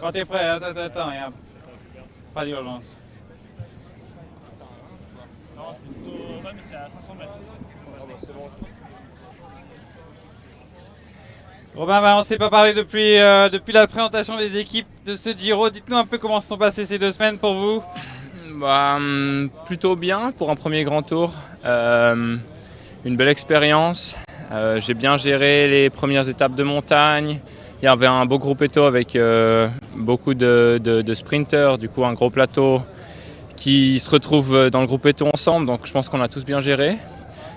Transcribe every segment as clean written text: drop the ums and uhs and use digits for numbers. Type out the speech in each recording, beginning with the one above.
Quand t'es prêt, attends, y a pas d'urgence. Non, c'est plutôt. Ouais, mais c'est à 500 mètres. Robin, on ne s'est pas parlé depuis la présentation des équipes de ce Giro. Dites-nous un peu comment se sont passées ces 2 semaines pour vous. Plutôt bien pour un premier grand tour. Une belle expérience. J'ai bien géré les premières étapes de montagne. Il y avait un beau gruppetto avec beaucoup de sprinters, du coup un gros plateau qui se retrouvent dans le gruppetto ensemble, donc je pense qu'on a tous bien géré.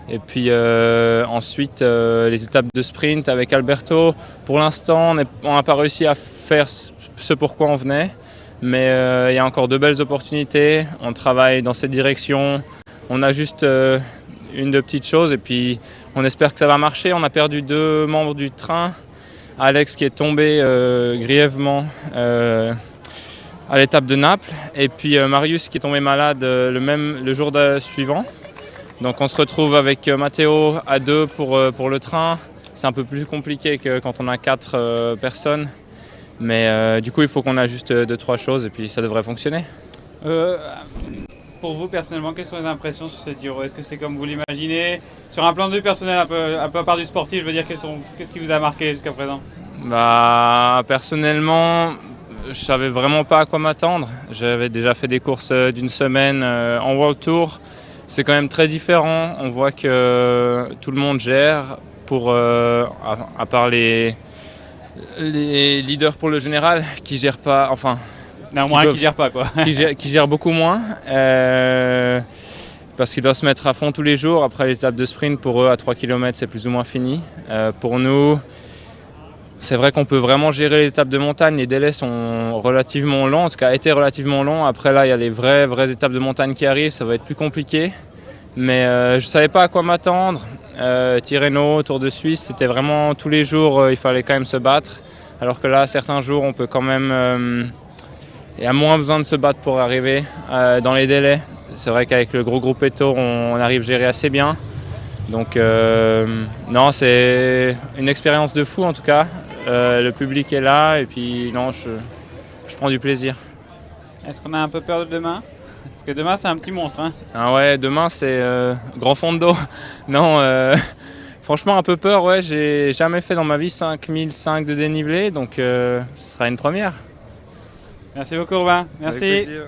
Et puis ensuite les étapes de sprint avec Alberto. Pour l'instant on n'a pas réussi à faire ce pourquoi on venait, mais il y a encore de belles opportunités. On travaille dans cette direction. On a juste une de petites choses et puis on espère que ça va marcher. On a perdu 2 membres du train. Alex qui est tombé grièvement à l'étape de Naples et puis Marius qui est tombé malade le jour suivant. Donc on se retrouve avec Matteo à 2 pour le train. C'est un peu plus compliqué que quand on a 4 personnes. Mais du coup il faut qu'on ajuste 2-3 choses et puis ça devrait fonctionner. Pour vous personnellement, quelles sont les impressions sur cette Giro? Est-ce que c'est comme vous l'imaginez? Sur un plan de vue personnel, un peu à part du sportif, je veux dire, qu'est-ce qui vous a marqué jusqu'à présent? Personnellement, je savais vraiment pas à quoi m'attendre. J'avais déjà fait des courses d'une semaine en World Tour. C'est quand même très différent. On voit que tout le monde gère, à part les leaders pour le général qui gèrent pas. Enfin. Qui gère pas quoi. qui gèrent beaucoup moins parce qu'ils doivent se mettre à fond tous les jours. Après les étapes de sprint, pour eux à 3 km c'est plus ou moins fini. Pour nous, c'est vrai qu'on peut vraiment gérer les étapes de montagne. Les délais sont relativement longs, en tout cas étaient relativement longs. Après là il y a les vraies étapes de montagne qui arrivent, ça va être plus compliqué. Mais je ne savais pas à quoi m'attendre. Tirreno, Tour de Suisse, c'était vraiment tous les jours, il fallait quand même se battre. Alors que là certains jours on peut quand même... Il y a moins besoin de se battre pour arriver dans les délais. C'est vrai qu'avec le gros gruppetto, on arrive à gérer assez bien. Donc non, c'est une expérience de fou en tout cas. Le public est là et puis non, je prends du plaisir. Est-ce qu'on a un peu peur de demain? Parce que demain c'est un petit monstre. Hein. Ah ouais, demain c'est grand fond de dos. Non, franchement un peu peur, ouais. J'ai jamais fait dans ma vie 5005 de dénivelé, donc ce sera une première. Merci beaucoup Robin, merci. Avec plaisir.